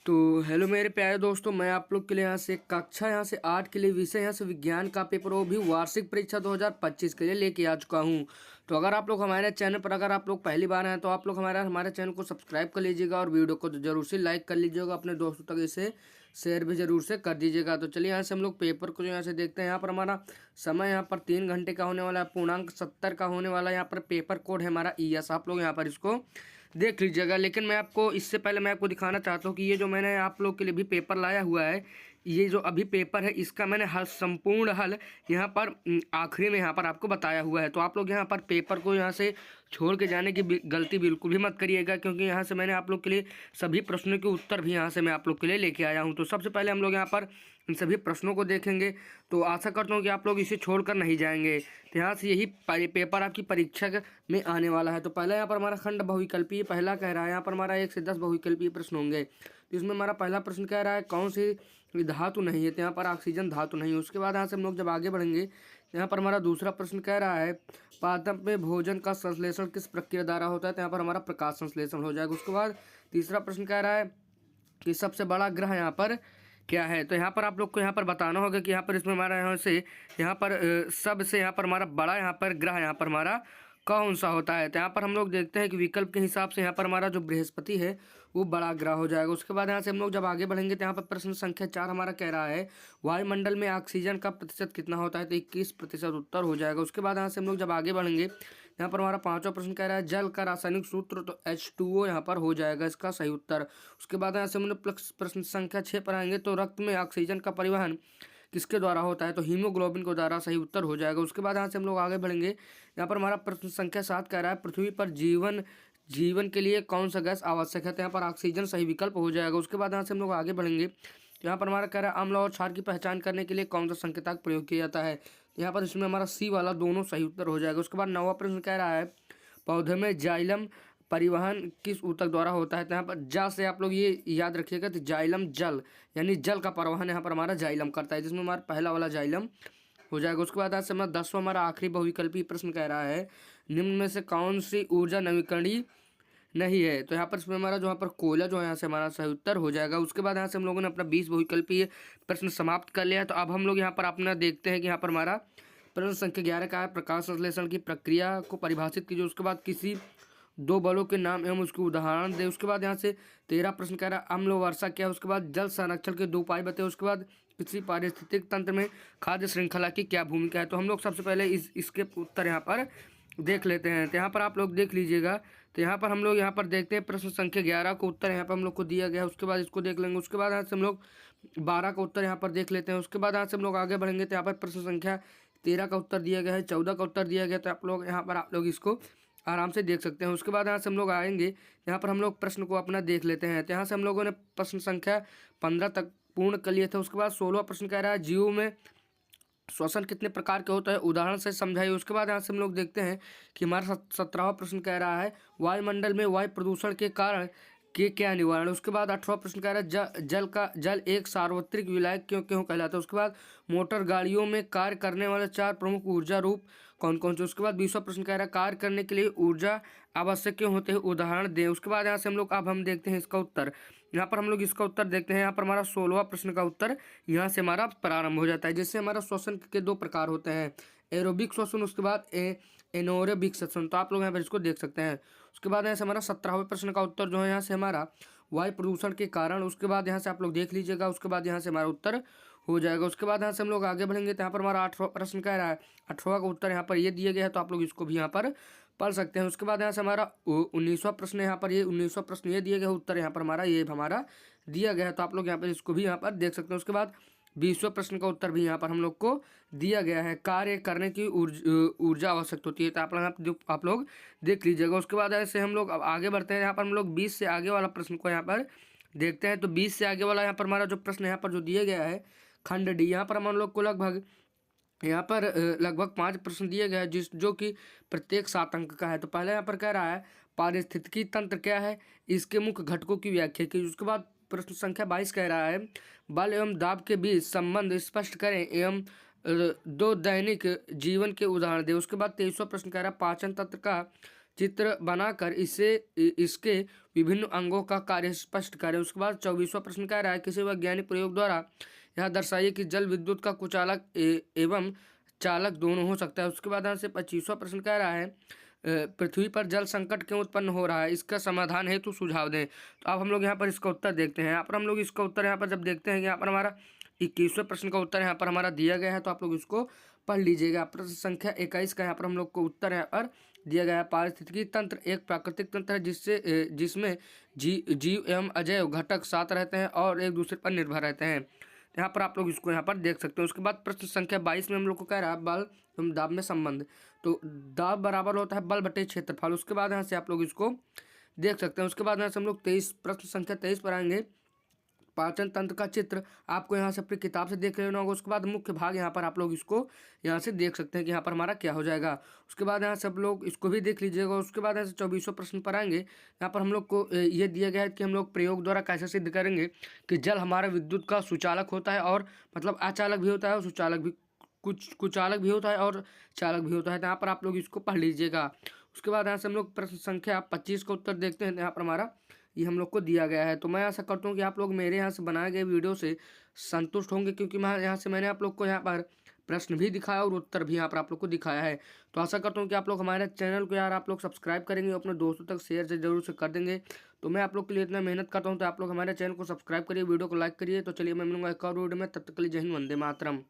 तो हेलो मेरे प्यारे दोस्तों, मैं आप लोग के लिए यहाँ से कक्षा यहाँ से 8 के लिए विषय यहाँ से विज्ञान का पेपर वो भी वार्षिक परीक्षा 2025 के लिए लेके आ चुका हूँ। तो अगर आप लोग हमारे चैनल पर अगर आप लोग पहली बार हैं तो आप लोग हमारे चैनल को सब्सक्राइब कर लीजिएगा और वीडियो को तो जरूर से लाइक कर लीजिएगा, अपने दोस्तों तक इसे शेयर भी जरूर से कर दीजिएगा। तो चलिए यहाँ से हम लोग पेपर को यहाँ से देखते हैं। यहाँ पर हमारा समय यहाँ पर 3 घंटे का होने वाला है, पूर्णांक 70 का होने वाला है। यहाँ पर पेपर कोड है हमारा ES, आप लोग यहाँ पर इसको देख लीजिएगा। लेकिन मैं आपको इससे पहले मैं आपको दिखाना चाहता हूँ कि ये जो मैंने आप लोग के लिए भी पेपर लाया हुआ है, ये जो अभी पेपर है इसका मैंने हल संपूर्ण हल यहाँ पर आखिरी में यहाँ पर आपको बताया हुआ है। तो आप लोग यहाँ पर पेपर को यहाँ से छोड़ के जाने की गलती बिल्कुल भी मत करिएगा, क्योंकि यहाँ से मैंने आप लोग के लिए सभी प्रश्नों के उत्तर भी यहाँ से मैं आप लोग के लिए लेके आया हूँ। तो सबसे पहले हम लोग यहाँ पर इन सभी प्रश्नों को देखेंगे। तो आशा करता हूँ कि आप लोग इसे छोड़कर नहीं जाएंगे। तो यहाँ से यही पेपर आपकी परीक्षा में आने वाला है। तो पहला यहाँ पर हमारा खंड बहुविकल्पीय पहला कह रहा है, यहाँ पर हमारा 1 से 10 बहुविकल्पीय प्रश्न होंगे। तो इसमें हमारा पहला प्रश्न कह रहा है कौन सी धातु नहीं है, तो यहाँ पर ऑक्सीजन धातु नहीं है। उसके बाद यहाँ से हम लोग जब आगे बढ़ेंगे, यहाँ पर हमारा दूसरा प्रश्न कह रहा है पादप में भोजन का संश्लेषण किस प्रक्रिया द्वारा होता है, तो यहाँ पर हमारा प्रकाश संश्लेषण हो जाएगा। उसके बाद तीसरा प्रश्न कह रहा है कि सबसे बड़ा ग्रह यहाँ पर क्या है, तो यहाँ पर आप लोग को यहाँ पर बताना होगा कि यहाँ पर इसमें हमारा यहाँ पर सबसे यहाँ पर हमारा बड़ा यहाँ पर ग्रह यहाँ पर हमारा कौन सा होता है। तो यहाँ पर हम लोग देखते हैं कि विकल्प के हिसाब से यहाँ पर हमारा जो बृहस्पति है वो बड़ा ग्रह हो जाएगा। उसके बाद यहाँ से हम लोग जब आगे बढ़ेंगे तो यहाँ पर प्रश्न संख्या 4 हमारा कह रहा है वायुमंडल में ऑक्सीजन का प्रतिशत कितना होता है, तो 21% उत्तर हो जाएगा। उसके बाद यहाँ से हम लोग जब आगे बढ़ेंगे यहाँ पर हमारा 5वां प्रश्न कह रहा है जल का रासायनिक सूत्र, तो H2O यहाँ पर हो जाएगा इसका सही उत्तर। उसके बाद यहाँ से हम लोग प्रश्न संख्या 6 पर आएंगे, तो रक्त में ऑक्सीजन का परिवहन किसके द्वारा होता है, तो हीमोग्लोबिन के द्वारा सही उत्तर हो जाएगा। उसके बाद यहाँ से हम लोग आगे बढ़ेंगे, यहाँ पर हमारा प्रश्न संख्या 7 कह रहा है पृथ्वी पर जीवन के लिए कौन सा गैस आवश्यक है, तो यहाँ पर ऑक्सीजन सही विकल्प हो जाएगा। उसके बाद यहाँ से हम लोग आगे बढ़ेंगे, यहाँ पर हमारा कह रहा है अम्ल और क्षार की पहचान करने के लिए कौन सा संकेतक प्रयोग किया जाता है, तो यहाँ पर इसमें हमारा C वाला दोनों सही उत्तर हो जाएगा। उसके बाद 9वां प्रश्न कह रहा है पौधे में जाइलम परिवहन किस ऊतक द्वारा होता है, तो यहाँ पर जा से आप लोग ये याद रखिएगा, तो जाइलम जल यानी जल का परिवहन यहाँ पर हमारा जाइलम करता है, जिसमें हमारा पहला वाला जाइलम हो जाएगा। उसके बाद आज से हमारा 10वां हमारा आखिरी बहुविकल्पीय प्रश्न कह रहा है निम्न में से कौन सी ऊर्जा नवीकरणीय नहीं है, तो यहाँ पर इसमें हमारा जो यहाँ पर कोयला जो है यहाँ से हमारा सही उत्तर हो जाएगा। उसके बाद यहाँ से हम लोगों ने अपना 20 बहुविकल्पीय प्रश्न समाप्त कर लिया है। तो अब हम लोग यहाँ पर अपना देखते हैं कि यहाँ पर हमारा प्रश्न संख्या 11 का है प्रकाश संश्लेषण की प्रक्रिया को परिभाषित कीजिए। उसके बाद किसी 2 बलों के नाम एवं उसके उदाहरण दे। उसके बाद यहाँ से 13 प्रश्न कह रहा है अम्ल वर्षा क्या है। उसके बाद जल संरक्षण के 2 उपाय बताए। उसके बाद किसी पारिस्थितिक तंत्र में खाद्य श्रृंखला की क्या भूमिका है। तो हम लोग सबसे पहले इसके उत्तर यहाँ पर देख लेते हैं। तो यहाँ पर आप लोग देख लीजिएगा, तो यहाँ पर हम लोग यहाँ पर देखते हैं प्रश्न संख्या 11 को उत्तर यहाँ पर हम लोग को दिया गया है। उसके बाद इसको देख लेंगे। उसके बाद यहाँ से हम लोग 12 का उत्तर यहाँ पर देख लेते हैं। उसके बाद यहाँ से हम लोग आगे बढ़ेंगे, तो यहाँ पर प्रश्न संख्या 13 का उत्तर दिया गया है, 14 का उत्तर दिया गया। तो आप लोग यहाँ पर आप लोग इसको आराम से देख सकते हैं। उसके बाद यहाँ से हम लोग आएंगे, यहाँ पर हम लोग प्रश्न को अपना देख लेते हैं। तो यहाँ से हम लोगों ने प्रश्न संख्या 15 तक पूर्ण कर लिए थे। उसके बाद 16वां प्रश्न कह रहा है जीव में श्वसन कितने प्रकार के होता है, उदाहरण से समझाइए। उसके बाद यहाँ से हम लोग देखते हैं कि हमारा 17वां प्रश्न कह रहा है वायुमंडल में वायु प्रदूषण के कारण के क्या निवारण। उसके बाद 18वां प्रश्न कह रहा है जल एक सार्वत्रिक विलायक क्यों क्यों कहलाता है। उसके बाद मोटर गाड़ियों में कार्य करने वाले 4 प्रमुख ऊर्जा रूप कौन कौन से। उसके बाद 20वां प्रश्न कह रहा है कार्य करने के लिए ऊर्जा आवश्यक क्यों होते हैं, उदाहरण दें। उसके बाद यहाँ से हम लोग अब हम देखते हैं इसका उत्तर। यहाँ पर हम लोग इसका उत्तर देखते हैं। यहाँ पर हमारा 16वां प्रश्न का उत्तर यहाँ से हमारा प्रारंभ हो जाता है, जिससे हमारा श्वसन के 2 प्रकार होते हैं, एरोबिक श्वसन, उसके बाद एनोरेबिक श्वसन। तो आप लोग यहाँ पर इसको देख सकते हैं। उसके बाद यहाँ से हमारा 17वें प्रश्न का उत्तर जो है यहाँ से हमारा वायु प्रदूषण के कारण। उसके बाद यहाँ से आप लोग देख लीजिएगा। उसके बाद यहाँ से हमारा उत्तर हो जाएगा। उसके बाद यहाँ से हम लोग आगे बढ़ेंगे, तो यहाँ पर हमारा 18वां प्रश्न कह रहा है 18वां का उत्तर यहाँ पर ये दिया गया है, तो आप लोग इसको भी यहाँ पर पढ़ सकते हैं। उसके बाद यहाँ से हमारा 19वां प्रश्न यहाँ पर ये 19वां प्रश्न ये दिया गया, उत्तर यहाँ पर हमारा ये हमारा दिया गया है, तो आप लोग यहाँ पर इसको भी यहाँ पर देख सकते हैं। उसके बाद 20वें प्रश्न का उत्तर भी यहाँ पर हम लोग को दिया गया है, कार्य करने की ऊर्जा आवश्यक होती है, तो आप लोग देख लीजिएगा। उसके बाद ऐसे हम लोग अब आगे बढ़ते हैं। यहाँ पर हम लोग 20 से आगे वाला प्रश्न को यहाँ पर देखते हैं। तो 20 से आगे वाला यहाँ पर हमारा जो प्रश्न यहाँ पर जो दिया गया है खंड डी, यहाँ पर हम लोग को लगभग 5 प्रश्न दिए गए हैं, जो कि प्रत्येक 7 अंक का है। तो पहले यहाँ पर कह रहा है पारिस्थितिकी तंत्र क्या है, इसके मुख्य घटकों की व्याख्या की। उसके बाद प्रश्न संख्या 22 कह रहा है बल एवं दाब के बीच संबंध स्पष्ट करें एवं 2 दैनिक जीवन के उदाहरण दें। उसके बाद 23वां प्रश्न कह रहा है पाचन तंत्र का चित्र बनाकर इसके विभिन्न अंगों का कार्य स्पष्ट करें। उसके बाद 24वां प्रश्न कह रहा है, किसी वैज्ञानिक प्रयोग द्वारा यह दर्शाइए कि जल विद्युत का कुचालक एवं चालक दोनों हो सकता है। उसके बाद यहाँ से 25वां प्रश्न कह रहा है, पृथ्वी पर जल संकट क्यों उत्पन्न हो रहा है, इसका समाधान हेतु सुझाव दें। तो अब हम लोग यहाँ पर इसका उत्तर देखते हैं। यहाँ पर हम लोग इसका उत्तर यहाँ पर जब देखते हैं, यहाँ पर हमारा 21वें प्रश्न का उत्तर यहाँ पर हमारा दिया गया है, तो आप लोग इसको पढ़ लीजिएगा। प्रश्न संख्या 21 का यहाँ पर हम लोग को उत्तर यहाँ पर दिया गया है। पारिस्थितिकी तंत्र एक प्राकृतिक तंत्र है जिसमें जीव एवं अजैव घटक साथ रहते हैं और एक दूसरे पर निर्भर रहते हैं। यहाँ पर आप लोग इसको यहाँ पर देख सकते हैं। उसके बाद प्रश्न संख्या 22 में हम लोग को कह रहा है बल एवं दाब में संबंध। तो दाब बराबर होता है बल बटे क्षेत्रफल। उसके बाद यहाँ से आप लोग इसको देख सकते हैं। उसके बाद यहाँ से हम लोग प्रश्न संख्या 23 पर आएंगे। पाचन तंत्र का चित्र आपको यहाँ से अपनी किताब से देख लेना होगा। उसके बाद मुख्य भाग यहाँ पर आप लोग इसको यहाँ से देख सकते हैं कि यहाँ पर हमारा क्या हो जाएगा। उसके बाद यहाँ से आप लोग इसको भी देख लीजिएगा। उसके बाद यहाँ से 24वां प्रश्न पर आएंगे। यहाँ पर हम लोग को ये दिया गया है कि हम लोग प्रयोग द्वारा कैसे सिद्ध करेंगे कि जल हमारा विद्युत का सुचालक होता है, और मतलब अचालक भी होता है और सुचालक भी, कुचालक भी होता है और चालक भी होता है। तो यहाँ पर आप लोग इसको पढ़ लीजिएगा। उसके बाद यहाँ से हम लोग प्रश्न संख्या 25 का उत्तर देखते हैं। यहाँ पर हमारा ये हम लोग को दिया गया है। तो मैं ऐसा करता हूँ कि आप लोग मेरे यहाँ से बनाए गए वीडियो से संतुष्ट होंगे, क्योंकि मैंने आप लोग को यहाँ पर प्रश्न भी दिखाया और उत्तर भी यहाँ पर आप लोग को दिखाया है। तो आशा करता हूँ कि आप लोग हमारे चैनल को आप लोग सब्सक्राइब करेंगे, अपने दोस्तों तक शेयर से जरूर से कर देंगे। तो मैं आप लोग के लिए इतना मेहनत करता हूँ, तो आप लोग हमारे चैनल को सब्सक्राइब करिए, वीडियो को लाइक करिए। तो चलिए मैं मिलूंगा एक और वीडियो में, तब तक के लिए जय हिंद, वंदे मातरम।